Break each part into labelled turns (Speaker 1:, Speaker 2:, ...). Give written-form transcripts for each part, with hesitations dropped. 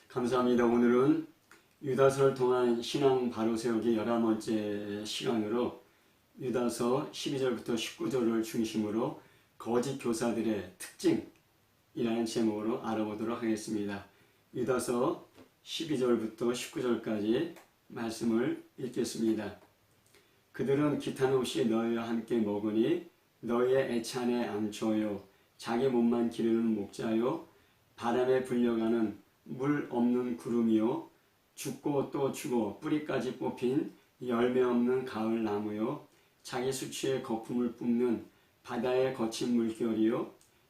Speaker 1: 감사합니다. 오늘은 유다서를 통한 신앙 바로 세우기 11번째 시간으로 유다서 12절부터 19절을 중심으로 거짓 교사들의 특징이라는 제목으로 알아보도록 하겠습니다. 유다서 12절부터 19절까지 말씀을 읽겠습니다. 그들은 기탄 없이 너희와 함께 먹으니 너희의 애찬에 앉혀요. 자기 몸만 기르는 목자요. 바람에 불려가는 물 없는 구름이요. 죽고 또 죽어 뿌리까지 뽑힌 열매 없는 가을 나무요. 자기 수치의 거품을 뿜는 바다의 거친 물결이요.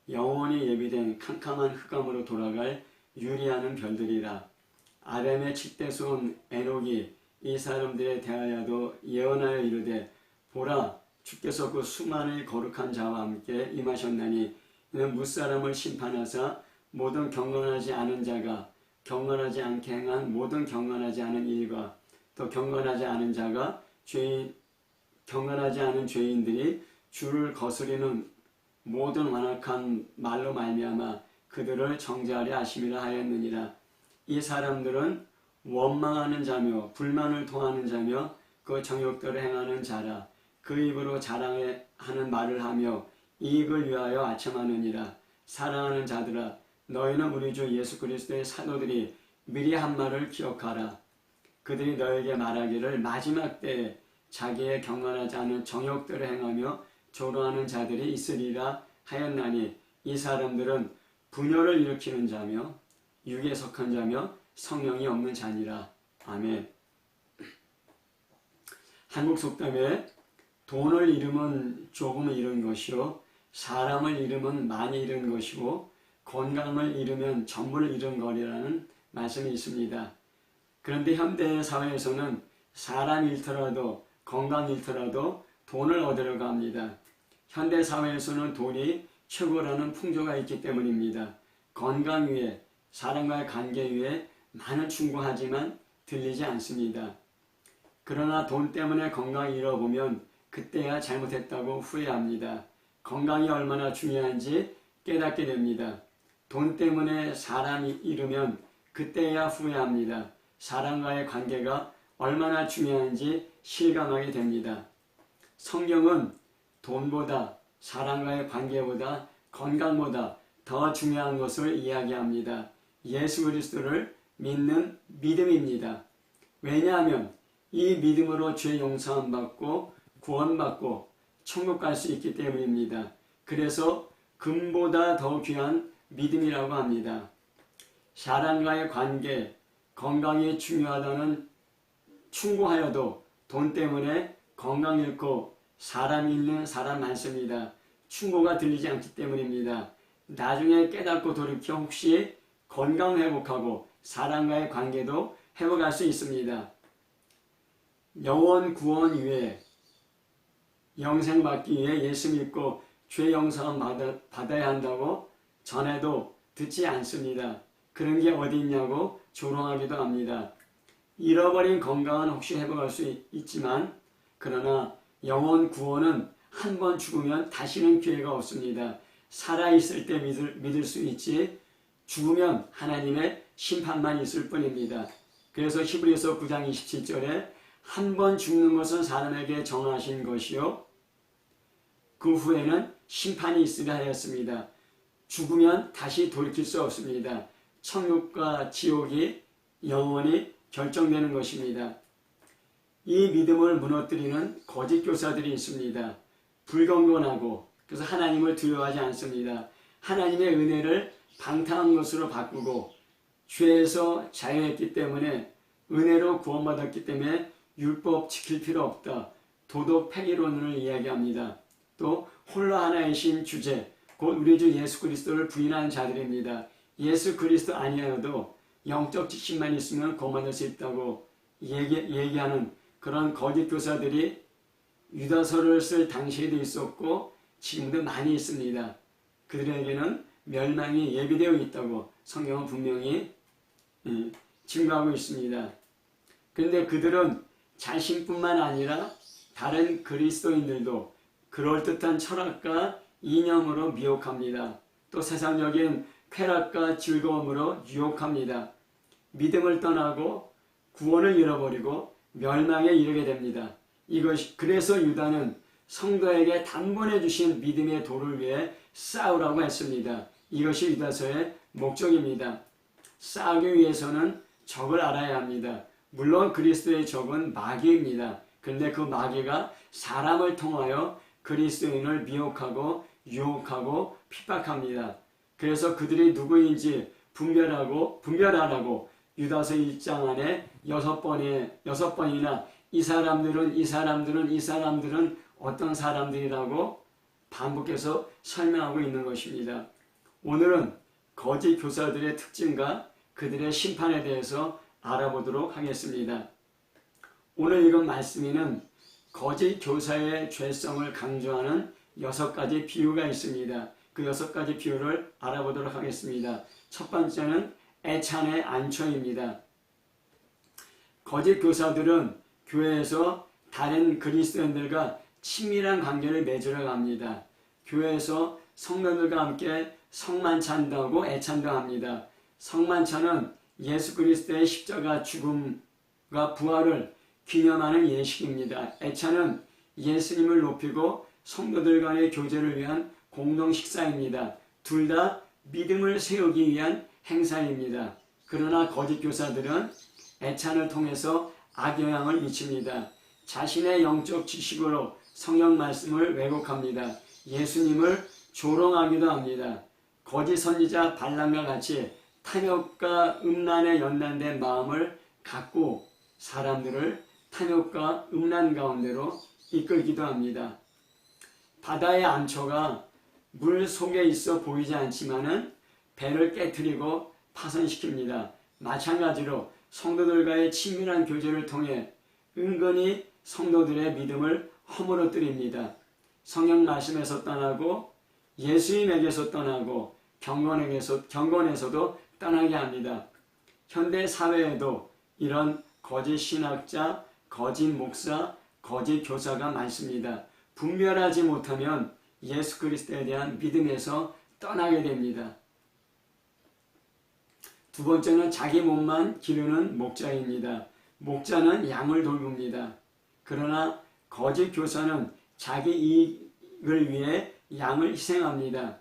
Speaker 1: 영원히 예비된 캄캄한 흑암으로 돌아갈 유리하는 별들이라. 아담의 칙대수 온 에녹이 이 사람들에 대하여도 예언하여 이르되 보라 주께서 그 수많은 거룩한 자와 함께 임하셨나니 이는 무사람을 심판하사 모든 경건하지 않은 자가 경건하지 않게 행한 모든 경건하지 않은 일과 또 경건하지 않은 자가 경건하지 않은 죄인들이 주를 거스리는 모든 완악한 말로 말미암아 그들을 정죄하려 하심이라 하였느니라. 이 사람들은 원망하는 자며 불만을 토하는 자며 그 정욕대로 행하는 자라. 그 입으로 자랑하는 말을 하며 이익을 위하여 아첨하느니라. 사랑하는 자들아 너희는 우리 주 예수 그리스도의 사도들이 미리 한 말을 기억하라. 그들이 너에게 말하기를 마지막 때에 자기의 경건하지 않은 정욕대로 행하며 조롱하는 자들이 있으리라 하였나니 이 사람들은 분열을 일으키는 자며 육에 속한 자며 성령이 없는 자니라. 아멘. 한국 속담에 돈을 잃으면 조금 잃은 것이요 사람을 잃으면 많이 잃은 것이고 건강을 잃으면 전부를 잃은 거리라는 말씀이 있습니다. 그런데 현대 사회에서는 사람 잃더라도 건강 잃더라도 돈을 얻으려고 합니다. 현대 사회에서는 돈이 최고라는 풍조가 있기 때문입니다. 건강 위에 사람과의 관계 위에 많은 충고하지만 들리지 않습니다. 그러나 돈 때문에 건강 잃어보면 그때야 잘못했다고 후회합니다. 건강이 얼마나 중요한지 깨닫게 됩니다. 돈 때문에 사람이 잃으면 그때야 후회합니다. 사람과의 관계가 얼마나 중요한지 실감하게 됩니다. 성경은 돈보다 사람과의 관계보다 건강보다 더 중요한 것을 이야기합니다. 예수 그리스도를 믿는 믿음입니다. 왜냐하면 이 믿음으로 죄 용서함 받고 구원받고 천국 갈 수 있기 때문입니다. 그래서 금보다 더 귀한 믿음이라고 합니다. 사람과의 관계, 건강이 중요하다는 충고하여도 돈 때문에 건강 잃고 사람 잃는 사람 많습니다. 충고가 들리지 않기 때문입니다. 나중에 깨닫고 돌이켜 혹시 건강 회복하고 사람과의 관계도 회복할 수 있습니다. 영원 구원 위에 영생 받기 위해 예수 믿고 죄 용서함 받아야 한다고 전해도 듣지 않습니다. 그런 게 어디 있냐고 조롱하기도 합니다. 잃어버린 건강은 혹시 회복할 수 있지만 그러나 영원 구원은 한 번 죽으면 다시는 기회가 없습니다. 살아있을 때 믿을 수 있지 죽으면 하나님의 심판만 있을 뿐입니다. 그래서 히브리서 9장 27절에 한 번 죽는 것은 사람에게 정하신 것이요 그 후에는 심판이 있으리라 하였습니다. 죽으면 다시 돌이킬 수 없습니다. 천국과 지옥이 영원히 결정되는 것입니다. 이 믿음을 무너뜨리는 거짓 교사들이 있습니다. 불경건하고 그래서 하나님을 두려워하지 않습니다. 하나님의 은혜를 방탕한 것으로 바꾸고 죄에서 자유했기 때문에 은혜로 구원받았기 때문에 율법 지킬 필요 없다. 도덕 폐기론을 이야기합니다. 또 홀로 하나이신 주제 곧 우리 주 예수 그리스도를 부인하는 자들입니다. 예수 그리스도 아니어도 영적 지식만 있으면 구원받을 수 있다고 얘기하는 그런 거짓 교사들이 유다서를 쓸 당시에도 있었고 지금도 많이 있습니다. 그들에게는 멸망이 예비되어 있다고 성경은 분명히 증거하고 있습니다. 그런데 그들은 자신뿐만 아니라 다른 그리스도인들도 그럴듯한 철학과 이념으로 미혹합니다. 또 세상적인 쾌락과 즐거움으로 유혹합니다. 믿음을 떠나고 구원을 잃어버리고 멸망에 이르게 됩니다. 그래서 유다는 성도에게 단번에 주신 믿음의 도를 위해 싸우라고 했습니다. 이것이 유다서의 목적입니다. 싸우기 위해서는 적을 알아야 합니다. 물론 그리스도의 적은 마귀입니다. 그런데 그 마귀가 사람을 통하여 그리스도인을 미혹하고 유혹하고 핍박합니다. 그래서 그들이 누구인지 분별하라고 유다서 1장 안에 6번이나 이 사람들은 어떤 사람들이라고 반복해서 설명하고 있는 것입니다. 오늘은 거짓 교사들의 특징과 그들의 심판에 대해서 알아보도록 하겠습니다. 오늘 읽은 말씀에는 거짓 교사의 죄성을 강조하는 6가지 비유가 있습니다. 그 6가지 비유를 알아보도록 하겠습니다. 첫 번째는 애찬의 안초입니다. 거짓 교사들은 교회에서 다른 그리스도인들과 친밀한 관계를 맺으러 갑니다. 교회에서 성도들과 함께 성만찬도 애찬도 합니다. 성만찬은 예수 그리스도의 십자가 죽음과 부활을 기념하는 예식입니다. 애찬은 예수님을 높이고 성도들 간의 교제를 위한 공동 식사입니다. 둘 다 믿음을 세우기 위한 행사입니다. 그러나 거짓 교사들은 애찬을 통해서 악영향을 미칩니다. 자신의 영적 지식으로 성경 말씀을 왜곡합니다. 예수님을 조롱하기도 합니다. 거짓 선지자 발람과 같이 탐욕과 음란에 연단된 마음을 갖고 사람들을 탐욕과 음란 가운데로 이끌기도 합니다. 바다의 안초가 물 속에 있어 보이지 않지만은 배를 깨트리고 파손시킵니다. 마찬가지로 성도들과의 친밀한 교제를 통해 은근히 성도들의 믿음을 허물어뜨립니다. 성경 말씀에서 떠나고 예수님에게서 떠나고 경건에서도 떠나게 합니다. 현대 사회에도 이런 거짓 신학자, 거짓 목사, 거짓 교사가 많습니다. 분별하지 못하면 예수 그리스도에 대한 믿음에서 떠나게 됩니다. 두 번째는 자기 몸만 기르는 목자입니다. 목자는 양을 돌봅니다. 그러나 거짓 교사는 자기 이익을 위해 양을 희생합니다.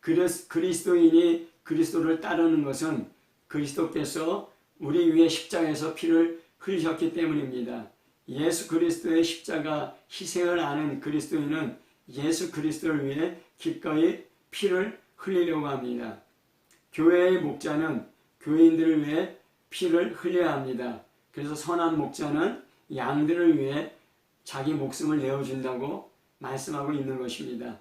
Speaker 1: 그리스도인이 그리스도를 따르는 것은 그리스도께서 우리 위해 십자가에서 피를 흘리셨기 때문입니다. 예수 그리스도의 십자가 희생을 아는 그리스도인은 예수 그리스도를 위해 기꺼이 피를 흘리려고 합니다. 교회의 목자는 교인들을 위해 피를 흘려야 합니다. 그래서 선한 목자는 양들을 위해 자기 목숨을 내어준다고 말씀하고 있는 것입니다.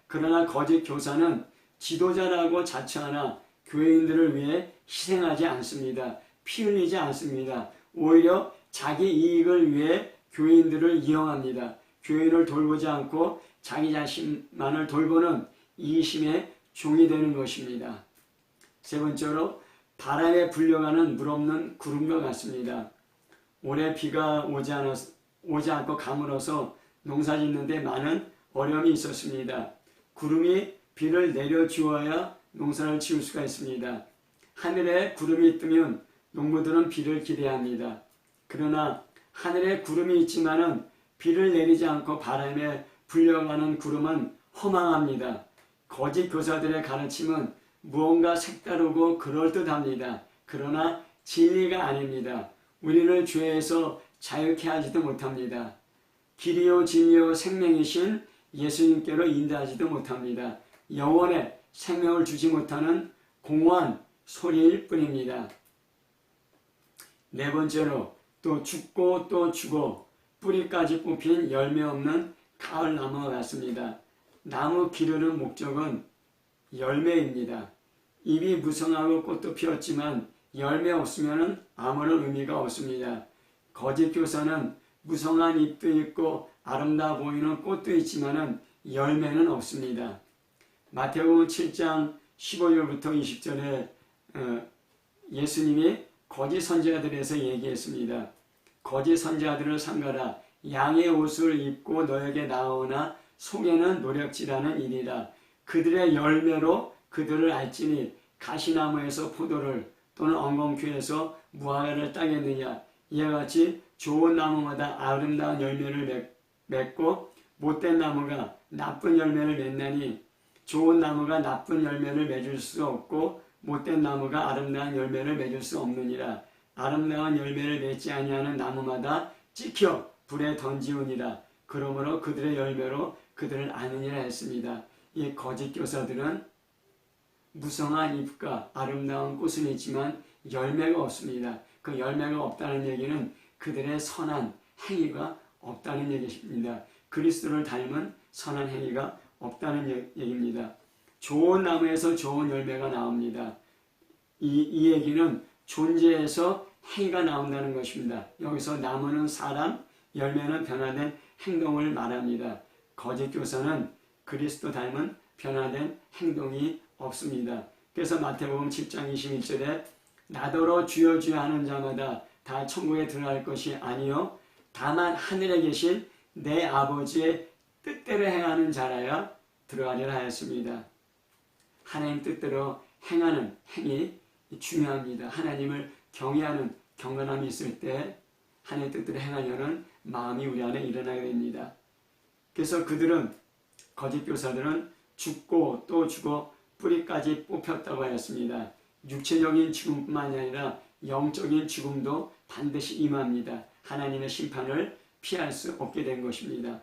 Speaker 1: 그러나 거짓 교사는 지도자라고 자처하나 교인들을 위해 희생하지 않습니다. 피 흘리지 않습니다. 오히려 자기 이익을 위해 교인들을 이용합니다. 교인을 돌보지 않고 자기 자신만을 돌보는 이기심의 종이 되는 것입니다. 세 번째로 바람에 불려가는 물 없는 구름과 같습니다. 올해 비가 오지 않고 가물어서 농사 짓는데 많은 어려움이 있었습니다. 구름이 비를 내려주어야 농사를 지을 수가 있습니다. 하늘에 구름이 뜨면 농부들은 비를 기대합니다. 그러나 하늘에 구름이 있지만은 비를 내리지 않고 바람에 불려가는 구름은 허망합니다. 거짓 교사들의 가르침은 무언가 색다르고 그럴듯합니다. 그러나 진리가 아닙니다. 우리를 죄에서 자유케 하지도 못합니다. 길이요 진리요 생명이신 예수님께로 인도하지도 못합니다. 영원의 생명을 주지 못하는 공허한 소리일 뿐입니다. 네 번째로 또 죽고 또 죽어 뿌리까지 뽑힌 열매 없는 가을 나무와 같습니다. 나무 기르는 목적은 열매입니다. 잎이 무성하고 꽃도 피었지만 열매 없으면 아무런 의미가 없습니다. 거짓 교사는 무성한 잎도 있고 아름다워 보이는 꽃도 있지만 열매는 없습니다. 마태복음 7장 15절부터 20절에 예수님이 거짓 선지자들에 대해서 얘기했습니다. 거짓 선지자들을 삼가라. 양의 옷을 입고 너에게 나오나 속에는 노략질하는 일이라. 그들의 열매로 그들을 알지니 가시나무에서 포도를 또는 엉겅퀴에서 무화과를 따겠느냐. 이와 같이 좋은 나무마다 아름다운 열매를 맺고 못된 나무가 나쁜 열매를 맺나니 좋은 나무가 나쁜 열매를 맺을 수 없고 못된 나무가 아름다운 열매를 맺을 수 없느니라. 아름다운 열매를 맺지 아니하는 나무마다 찍혀 불에 던지우니라. 그러므로 그들의 열매로 그들을 아느니라 했습니다. 이 거짓 교사들은 무성한 잎과 아름다운 꽃은 있지만 열매가 없습니다. 그 열매가 없다는 얘기는 그들의 선한 행위가 없다는 얘기입니다. 그리스도를 닮은 선한 행위가 없다는 얘기입니다. 좋은 나무에서 좋은 열매가 나옵니다. 이 얘기는 존재에서 행위가 나온다는 것입니다. 여기서 나무는 사람, 열매는 변화된 행동을 말합니다. 거짓 교사는 그리스도 닮은 변화된 행동이 없습니다. 그래서 마태복음 7장 21절에 나더러 주여 주여 하는 자마다 다 천국에 들어갈 것이 아니요 다만 하늘에 계신 내 아버지의 뜻대로 행하는 자라야 들어가리라 하였습니다. 하나님 뜻대로 행하는 행위 중요합니다. 하나님을 경외하는 경건함이 있을 때 하나님 뜻대로 행하려는 마음이 우리 안에 일어나게 됩니다. 그래서 그들은 거짓 교사들은 죽고 또 죽어 뿌리까지 뽑혔다고 하였습니다. 육체적인 죽음뿐만 아니라 영적인 죽음도 반드시 임합니다. 하나님의 심판을 피할 수 없게 된 것입니다.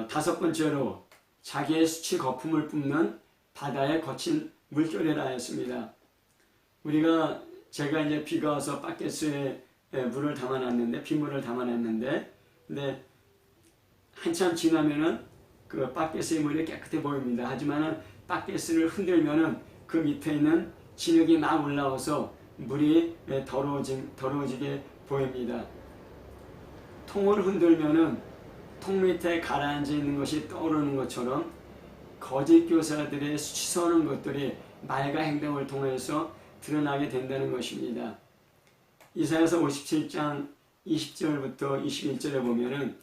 Speaker 1: 다섯 번째로 자기의 수치 거품을 뿜는 바다의 거친 물결이라 하였습니다. 제가 이제 비가 와서 바켓스에 물을 담아놨는데, 빗물을 담아놨는데, 근데 한참 지나면은 그 바켓스의 물이 깨끗해 보입니다. 하지만은 바켓스를 흔들면은 그 밑에 있는 진흙이 막 올라와서 물이 더러워지게 보입니다. 통을 흔들면은 통 밑에 가라앉아 있는 것이 떠오르는 것처럼 거짓 교사들의 수치스러운 것들이 말과 행동을 통해서 드러나게 된다는 것입니다. 이사야서 57장 20절부터 21절에 보면은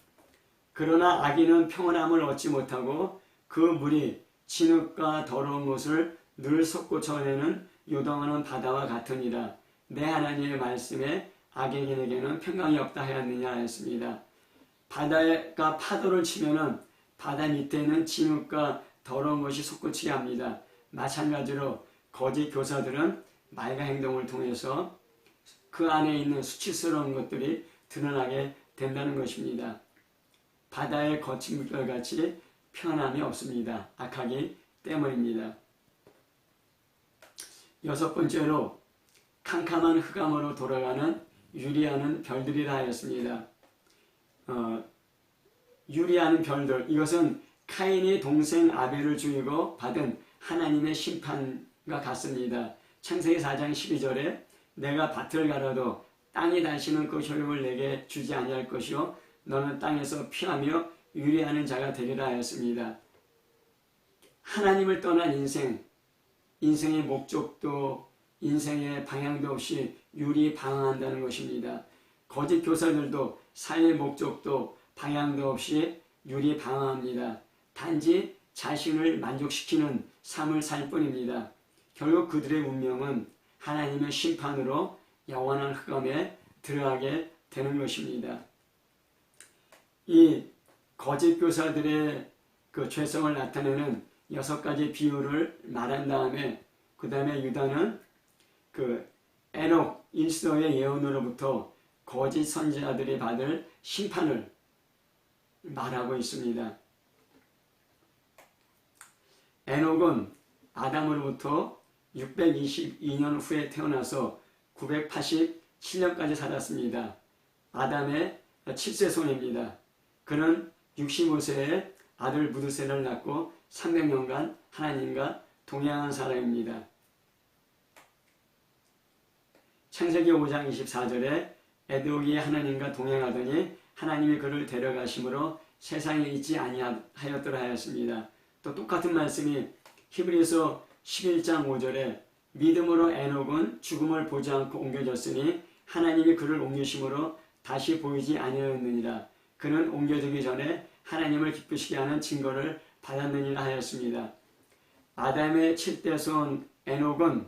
Speaker 1: 그러나 악인은 평온함을 얻지 못하고 그 물이 진흙과 더러운 것을 늘 솟구쳐내는 요동하는 바다와 같으니라. 내 하나님의 말씀에 악인에게는 평강이 없다 하였느냐 하였습니다. 바다가 파도를 치면은 바다 밑에 있는 진흙과 더러운 것이 솟구치게 합니다. 마찬가지로 거짓 교사들은 말과 행동을 통해서 그 안에 있는 수치스러운 것들이 드러나게 된다는 것입니다. 바다의 거친 물결같이 편함이 없습니다. 악하기 때문입니다. 여섯 번째로 캄캄한 흑암으로 돌아가는 유리하는 별들이라 하였습니다. 유리하는 별들, 이것은 카인이 동생 아벨을 죽이고 받은 하나님의 심판과 같습니다. 창세기 4장 12절에 내가 밭을 갈아도 땅이 다시는 그 효력을 내게 주지 아니할 것이요 너는 땅에서 피하며 유리하는 자가 되리라 하였습니다. 하나님을 떠난 인생의 목적도 인생의 방향도 없이 유리방황한다는 것입니다. 거짓 교사들도 삶의 목적도 방향도 없이 유리방황합니다. 단지 자신을 만족시키는 삶을 살 뿐입니다. 결국 그들의 운명은 하나님의 심판으로 영원한 흑암에 들어가게 되는 것입니다. 이 거짓 교사들의 그 죄성을 나타내는 6가지 비유를 말한 다음에 그 다음에 유다는 그 에녹 1서의 예언으로부터 거짓 선지자들이 받을 심판을 말하고 있습니다. 에녹은 아담으로부터 622년 후에 태어나서 987년까지 살았습니다. 아담의 7세 손입니다. 그는 65세에 아들 무드셀을 낳고 300년간 하나님과 동행한 사람입니다. 창세기 5장 24절에 에녹이 하나님과 동행하더니 하나님이 그를 데려가심으로 세상에 있지 아니하였더라 하였습니다. 또 똑같은 말씀이 히브리서 11장 5절에 믿음으로 에녹은 죽음을 보지 않고 옮겨졌으니 하나님이 그를 옮기심으로 다시 보이지 아니하였느니라. 그는 옮겨지기 전에 하나님을 기쁘시게 하는 증거를 받았느니라 하였습니다. 아담의 7대 손 에녹은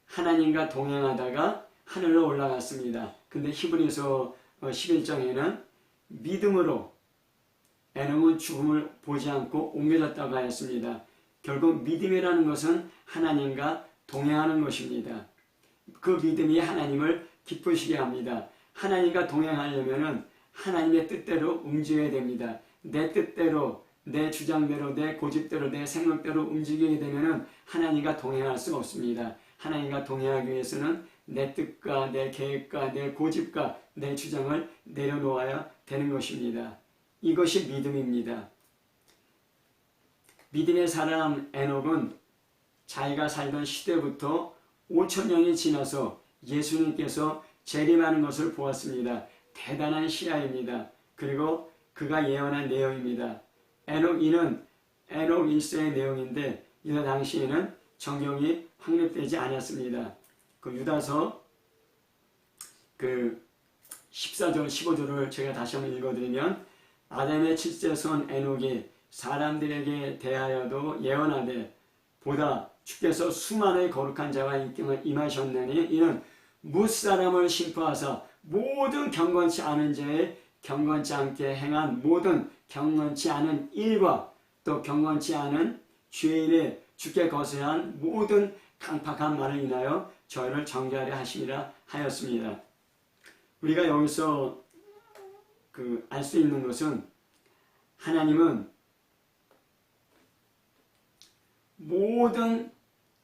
Speaker 1: 하나님과 동행하다가 하늘로 올라갔습니다. 근데 히브리서 11장에는 믿음으로 에녹은 죽음을 보지 않고 옮겨졌다고 하였습니다. 결국 믿음이라는 것은 하나님과 동행하는 것입니다. 그 믿음이 하나님을 기쁘시게 합니다. 하나님과 동행하려면 하나님의 뜻대로 움직여야 됩니다. 내 뜻대로, 내 주장대로, 내 고집대로, 내 생각대로 움직이게 되면 하나님과 동행할 수가 없습니다. 하나님과 동행하기 위해서는 내 뜻과 내 계획과 내 고집과 내 주장을 내려놓아야 되는 것입니다. 이것이 믿음입니다. 믿음의 사람 에녹은 자기가 살던 시대부터 5,000년이 지나서 예수님께서 재림하는 것을 보았습니다. 대단한 시야입니다. 그리고 그가 예언한 내용입니다. 에녹 2는 에녹 1서의 내용인데 이 당시에는 성경이 확립되지 않았습니다. 그 유다서 14절 15절을 제가 다시 한번 읽어드리면 아담의 7세 손 에녹이 사람들에게 대하여도 예언하되 보다 주께서 수많은 거룩한 자와 임하셨느니 이는 무사람을 심포하사 모든 경건치 않은 자에 경건치 않게 행한 모든 경건치 않은 일과 또 경건치 않은 죄인의 주께 거스한 모든 강팍한 말을 인하여 저희를 정죄하려 하심이라 하였습니다. 우리가 여기서 알 수 있는 것은 하나님은 모든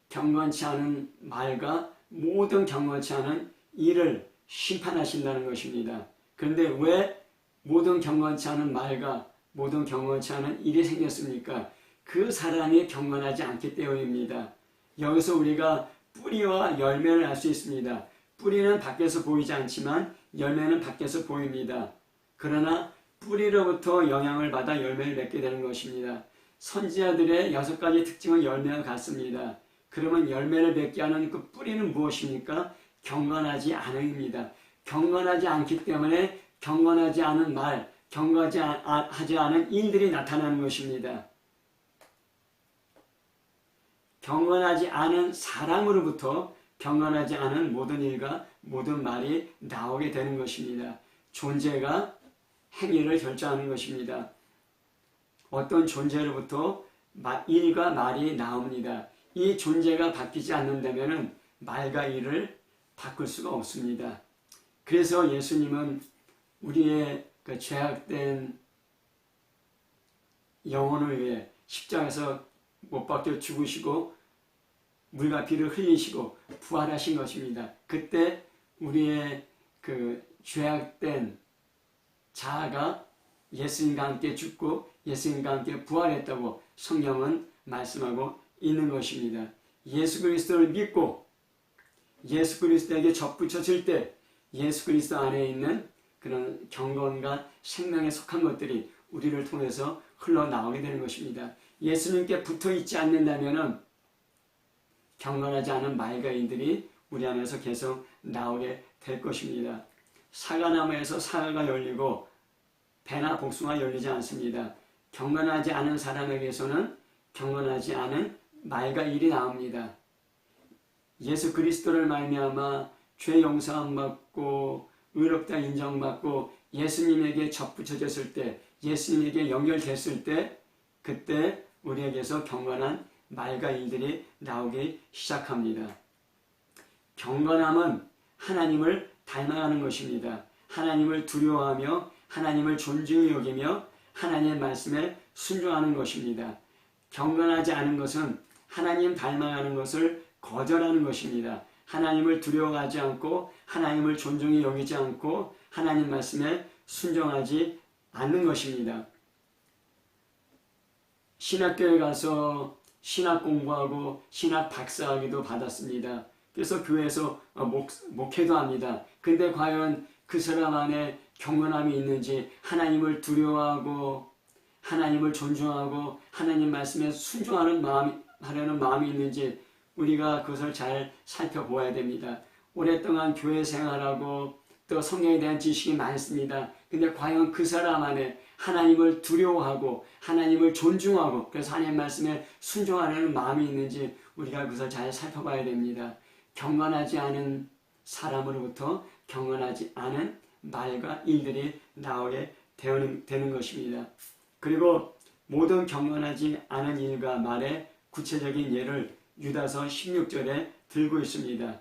Speaker 1: 경건치 않은 말과 모든 경건치 않은 일을 심판하신다는 것입니다. 그런데 왜 모든 경건치 않은 말과 모든 경건치 않은 일이 생겼습니까? 그 사람이 경건하지 않기 때문입니다. 여기서 우리가 뿌리와 열매를 알 수 있습니다. 뿌리는 밖에서 보이지 않지만 열매는 밖에서 보입니다. 그러나 뿌리로부터 영향을 받아 열매를 맺게 되는 것입니다. 선지자들의 6가지 특징은 열매와 같습니다. 그러면 열매를 맺게 하는 그 뿌리는 무엇입니까? 경건하지 않음입니다. 경건하지 않기 때문에 경건하지 않은 말, 경건하지 않은 일들이 나타나는 것입니다. 경건하지 않은 사람으로부터 경건하지 않은 모든 일과 모든 말이 나오게 되는 것입니다. 존재가 행위를 결정하는 것입니다. 어떤 존재로부터 일과 말이 나옵니다. 이 존재가 바뀌지 않는다면 말과 일을 바꿀 수가 없습니다. 그래서 예수님은 우리의 그 죄악된 영혼을 위해 십자가에서 못 박혀 죽으시고 물과 피를 흘리시고 부활하신 것입니다. 그때 우리의 그 죄악된 자아가 예수님과 함께 죽고 예수님과 함께 부활했다고 성경은 말씀하고 있는 것입니다. 예수 그리스도를 믿고 예수 그리스도에게 접붙여질 때 예수 그리스도 안에 있는 그런 경건과 생명에 속한 것들이 우리를 통해서 흘러나오게 되는 것입니다. 예수님께 붙어있지 않는다면 경건하지 않은 말과 일들이 우리 안에서 계속 나오게 될 것입니다. 사과나무에서 사과가 열리고 배나 복숭아 열리지 않습니다. 경건하지 않은 사람에게서는 경건하지 않은 말과 일이 나옵니다. 예수 그리스도를 말미암아 죄 용서함 받고 의롭다 인정받고 예수님에게 접붙여졌을 때 예수님에게 연결됐을 때 그때 우리에게서 경건한 말과 일들이 나오기 시작합니다. 경건함은 하나님을 닮아가는 것입니다. 하나님을 두려워하며 하나님을 존중히 여기며 하나님의 말씀에 순종하는 것입니다. 경건하지 않은 것은 하나님 닮아가는 것을 거절하는 것입니다. 하나님을 두려워하지 않고 하나님을 존중히 여기지 않고 하나님 말씀에 순종하지 않는 것입니다. 신학교에 가서 신학 공부하고 신학 박사학위도 받았습니다. 그래서 교회에서 목회도 합니다. 근데 과연 그 사람 안에 경건함이 있는지 하나님을 두려워하고 하나님을 존중하고 하나님 말씀에 순종하는 하려는 마음이 있는지 우리가 그것을 잘 살펴보아야 됩니다. 오랫동안 교회 생활하고 또 성경에 대한 지식이 많습니다. 근데 과연 그 사람 안에 하나님을 두려워하고 하나님을 존중하고 그래서 하나님 말씀에 순종하려는 마음이 있는지 우리가 그것을 잘 살펴봐야 됩니다. 경건하지 않은 사람으로부터 경건하지 않은 말과 일들이 나오게 되는 것입니다. 그리고 모든 경건하지 않은 일과 말의 구체적인 예를 유다서 16절에 들고 있습니다.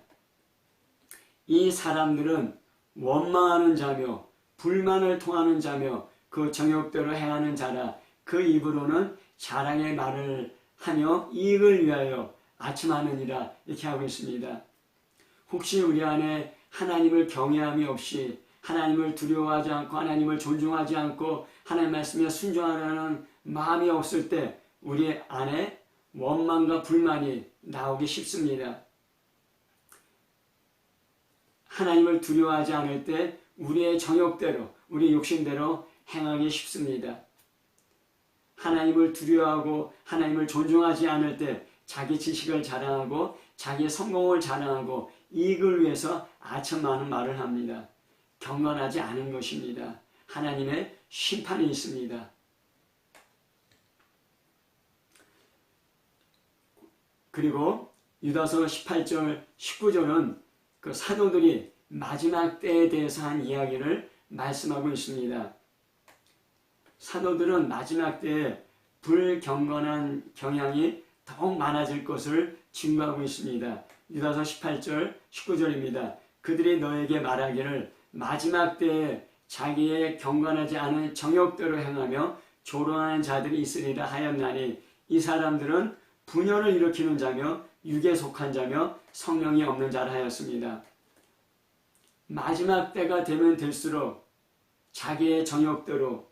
Speaker 1: 이 사람들은 원망하는 자며 불만을 통하는 자며 그 정욕대로 행하는 자라. 그 입으로는 자랑의 말을 하며 이익을 위하여 아첨하느니라. 이렇게 하고 있습니다. 혹시 우리 안에 하나님을 경외함이 없이 하나님을 두려워하지 않고 하나님을 존중하지 않고 하나님 말씀에 순종하려는 마음이 없을 때 우리 안에 원망과 불만이 나오기 쉽습니다. 하나님을 두려워하지 않을 때 우리의 정욕대로 우리 욕심대로 행하기 쉽습니다. 하나님을 두려워하고 하나님을 존중하지 않을 때 자기 지식을 자랑하고 자기의 성공을 자랑하고 이익을 위해서 아첨하는 말을 합니다. 경건하지 않은 것입니다. 하나님의 심판이 있습니다. 그리고 유다서 18절 19절은 그 사도들이 마지막 때에 대해서 한 이야기를 말씀하고 있습니다. 사도들은 마지막 때에 불경건한 경향이 더욱 많아질 것을 증거하고 있습니다. 유다서 18절 19절입니다. 그들이 너에게 말하기를 마지막 때에 자기의 경건하지 않은 정욕대로 행하며 조롱하는 자들이 있으리라 하였나니 이 사람들은 분열을 일으키는 자며 육에 속한 자며 성령이 없는 자라 하였습니다. 마지막 때가 되면 될수록 자기의 정욕대로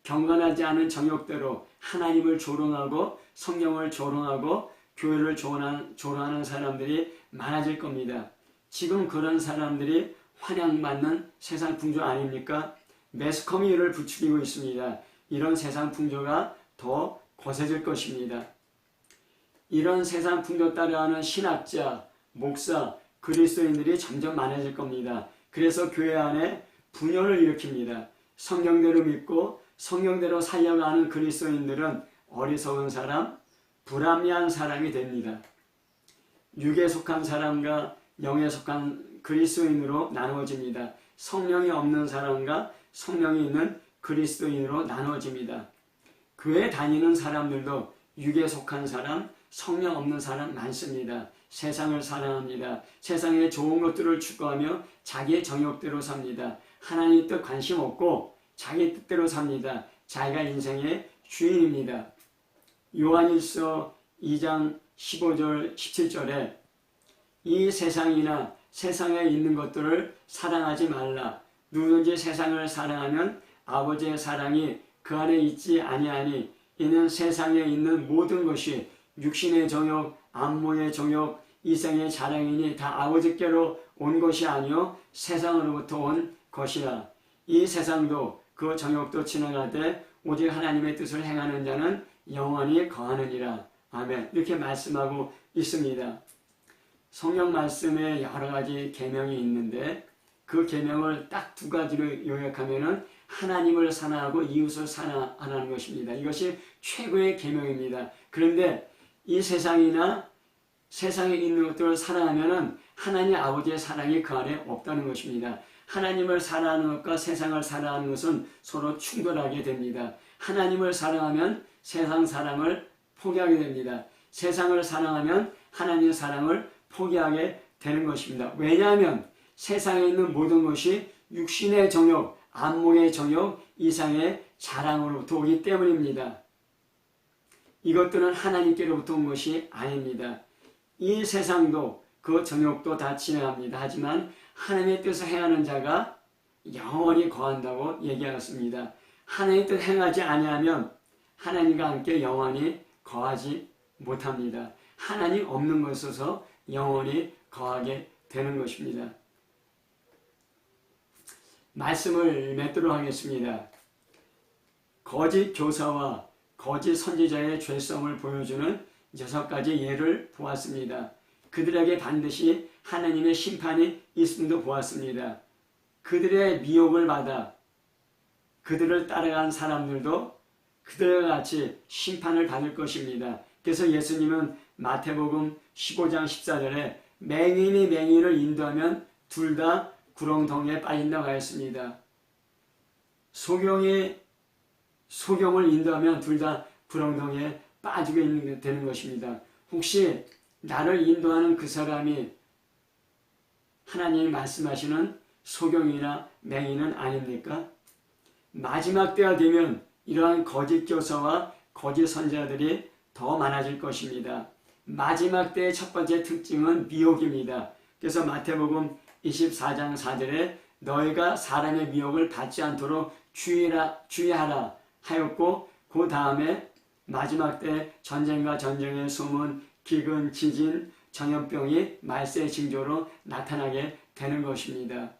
Speaker 1: 경건하지 않은 정욕대로 하나님을 조롱하고 성령을 조롱하고 교회를 조롱하는 사람들이 많아질 겁니다. 지금 그런 사람들이 환영받는 세상 풍조 아닙니까? 매스컴이 이를 부추기고 있습니다. 이런 세상 풍조가 더 거세질 것입니다. 이런 세상 풍조 따라하는 신학자, 목사, 그리스도인들이 점점 많아질 겁니다. 그래서 교회 안에 분열을 일으킵니다. 성경대로 믿고 성경대로 살려가는 그리스도인들은 어리석은 사람, 불합리한 사람이 됩니다. 육에 속한 사람과 영에 속한 그리스도인으로 나누어집니다. 성령이 없는 사람과 성령이 있는 그리스도인으로 나누어집니다. 교회 다니는 사람들도 육에 속한 사람, 성령 없는 사람 많습니다. 세상을 사랑합니다. 세상의 좋은 것들을 추구하며 자기의 정욕대로 삽니다. 하나님 뜻 관심 없고 자기 뜻대로 삽니다. 자기가 인생의 주인입니다. 요한일서 2장 15절 17절에 이 세상이나 세상에 있는 것들을 사랑하지 말라. 누구든지 세상을 사랑하면 아버지의 사랑이 그 안에 있지 아니하니 이는 세상에 있는 모든 것이 육신의 정욕, 안모의 정욕, 이생의 자랑이니 다 아버지께로 온 것이 아니요 세상으로부터 온 것이라. 이 세상도 그 정욕도 지나가되 오직 하나님의 뜻을 행하는 자는 영원히 거하느니라. 아멘. 이렇게 말씀하고 있습니다. 성경 말씀에 여러 가지 계명이 있는데 그 계명을 딱 두 가지로 요약하면은 하나님을 사랑하고 이웃을 사랑하는 것입니다. 이것이 최고의 계명입니다. 그런데 이 세상이나 세상에 있는 것들을 사랑하면은 하나님 아버지의 사랑이 그 안에 없다는 것입니다. 하나님을 사랑하는 것과 세상을 사랑하는 것은 서로 충돌하게 됩니다. 하나님을 사랑하면 세상 사랑을 포기하게 됩니다. 세상을 사랑하면 하나님의 사랑을 포기하게 되는 것입니다. 왜냐하면 세상에 있는 모든 것이 육신의 정욕, 안목의 정욕, 이상의 자랑으로부터 오기 때문입니다. 이것들은 하나님께로부터 온 것이 아닙니다. 이 세상도 그 정욕도 다 지나갑니다. 하지만 하나님의 뜻을 행하는 자가 영원히 거한다고 얘기하였습니다. 하나님의 뜻 행하지 아니하면 하나님과 함께 영원히 거하지 못합니다. 하나님 없는 것에서 영원히 거하게 되는 것입니다. 말씀을 맺도록 하겠습니다. 거짓 교사와 거짓 선지자의 죄성을 보여주는 6가지 예를 보았습니다. 그들에게 반드시 하나님의 심판이 있음도 보았습니다. 그들의 미혹을 받아 그들을 따라간 사람들도 그들과 같이 심판을 받을 것입니다. 그래서 예수님은 마태복음 15장 14절에 맹인이 맹인을 인도하면 둘 다 구렁텅이에 빠진다고 하였습니다. 소경을 인도하면 둘 다 구렁텅이에 빠지게 되는 것입니다. 혹시 나를 인도하는 그 사람이 하나님이 말씀하시는 소경이나 맹인은 아닙니까? 마지막 때가 되면 이러한 거짓 교사와 거짓 선지자들이 더 많아질 것입니다. 마지막 때의 첫 번째 특징은 미혹입니다. 그래서 마태복음 24장 4절에 너희가 사람의 미혹을 받지 않도록 주의하라 하였고, 그 다음에 마지막 때 전쟁과 전쟁의 소문, 기근, 지진, 전염병이 말세의 징조로 나타나게 되는 것입니다.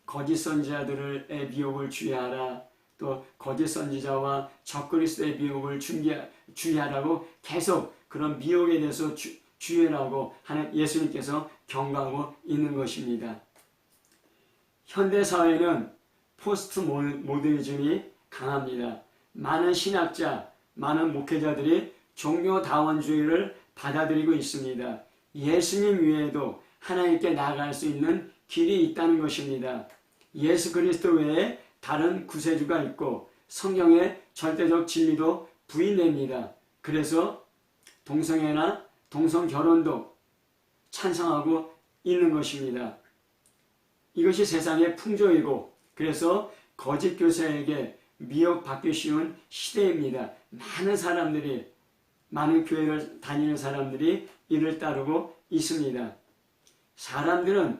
Speaker 1: 거짓 선지자들의 미혹을 주의하라, 또 거짓 선지자와 적그리스도의 미혹을 주의하라고 계속 그런 미혹에 대해서 주의하라고 하는 예수님께서 경고하고 있는 것입니다. 현대사회는 포스트 모더니즘이 강합니다. 많은 신학자, 많은 목회자들이 종교다원주의를 받아들이고 있습니다. 예수님 외에도 하나님께 나아갈 수 있는 길이 있다는 것입니다. 예수 그리스도 외에 다른 구세주가 있고 성경의 절대적 진리도 부인됩니다. 그래서 동성애나 동성결혼도 찬성하고 있는 것입니다. 이것이 세상의 풍조이고, 그래서 거짓 교사에게 미혹받기 쉬운 시대입니다. 많은 교회를 다니는 사람들이 이를 따르고 있습니다. 사람들은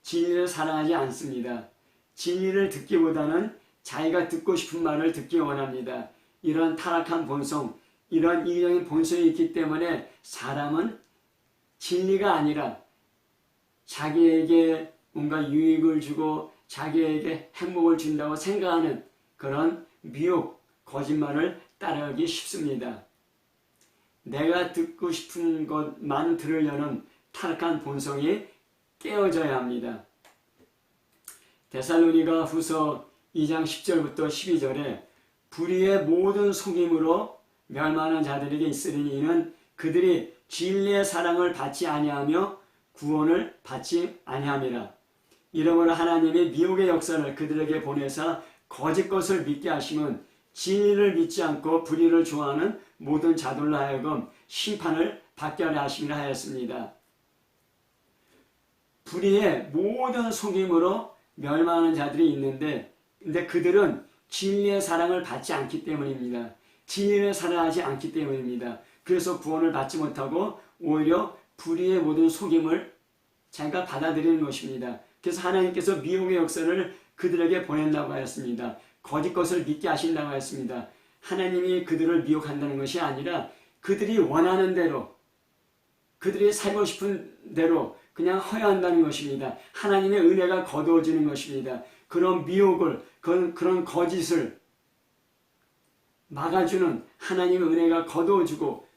Speaker 1: 진리를 사랑하지 않습니다. 진리를 듣기보다는 자기가 듣고 싶은 말을 듣기 원합니다. 이런 타락한 본성, 이런 이기적인 본성이 있기 때문에 사람은 진리가 아니라 자기에게 뭔가 유익을 주고 자기에게 행복을 준다고 생각하는 그런 미혹, 거짓말을 따르기 쉽습니다. 내가 듣고 싶은 것만 들으려는 타락한 본성이 깨어져야 합니다. 데살로니가 후서 2장 10절부터 12절에 불의의 모든 속임으로 멸망하는 자들에게 있으리니 이는 그들이 진리의 사랑을 받지 아니하며 구원을 받지 아니함이라. 이러므로 하나님이 미혹의 역사를 그들에게 보내사 거짓 것을 믿게 하심은 진리를 믿지 않고 불의를 좋아하는 모든 자들로 하여금 심판을 받게 하려 하심이라 하였습니다. 불의의 모든 속임으로 멸망하는 자들이 있는데, 근데 그들은 진리의 사랑을 받지 않기 때문입니다. 진리를 사랑하지 않기 때문입니다. 그래서 구원을 받지 못하고 오히려 불의의 모든 속임을 자기가 받아들이는 것입니다. 그래서 하나님께서 미혹의 역사를 그들에게 보낸다고 하였습니다. 거짓 것을 믿게 하신다고 하였습니다. 하나님이 그들을 미혹한다는 것이 아니라 그들이 원하는 대로, 그들이 살고 싶은 대로 그냥 허용한다는 것입니다. 하나님의 은혜가 거두어지는 것입니다. 그런 미혹을, 그런 거짓을 막아주는 하나님의 은혜가 거두어주고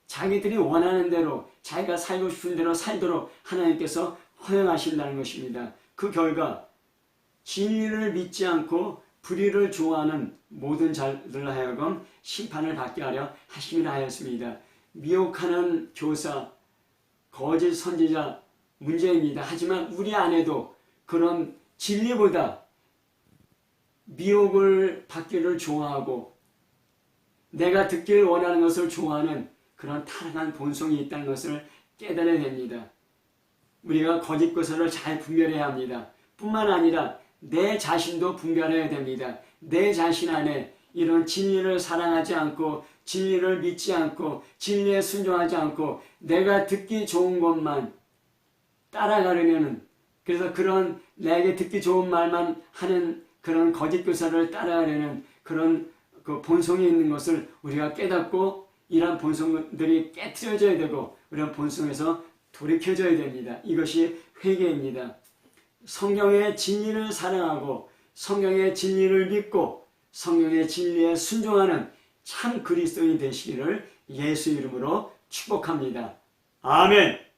Speaker 1: 자기들이 원하는 대로, 자기가 살고 싶은 대로 살도록 하나님께서 허용하신다는 것입니다. 그 결과 진리를 믿지 않고 불의를 좋아하는 모든 자들로 하여금 심판을 받게 하려 하심이라 하였습니다. 미혹하는 교사, 거짓 선지자 문제입니다. 하지만 우리 안에도 그런 진리보다 미혹을 받기를 좋아하고 내가 듣기를 원하는 것을 좋아하는 그런 타락한 본성이 있다는 것을 깨달아야 됩니다. 우리가 거짓 교사를 잘 분별해야 합니다. 뿐만 아니라 내 자신도 분별해야 됩니다. 내 자신 안에 이런 진리를 사랑하지 않고 진리를 믿지 않고 진리에 순종하지 않고 내가 듣기 좋은 것만 따라가려는, 그래서 그런 내게 듣기 좋은 말만 하는 그런 거짓 교사를 따라가려는 그런 그 본성이 있는 것을 우리가 깨닫고 이러한 본성들이 깨트려져야 되고 이런 본성에서 돌이켜져야 됩니다. 이것이 회개입니다. 성경의 진리를 사랑하고 성경의 진리를 믿고 성경의 진리에 순종하는 참 그리스도인이 되시기를 예수 이름으로 축복합니다. 아멘.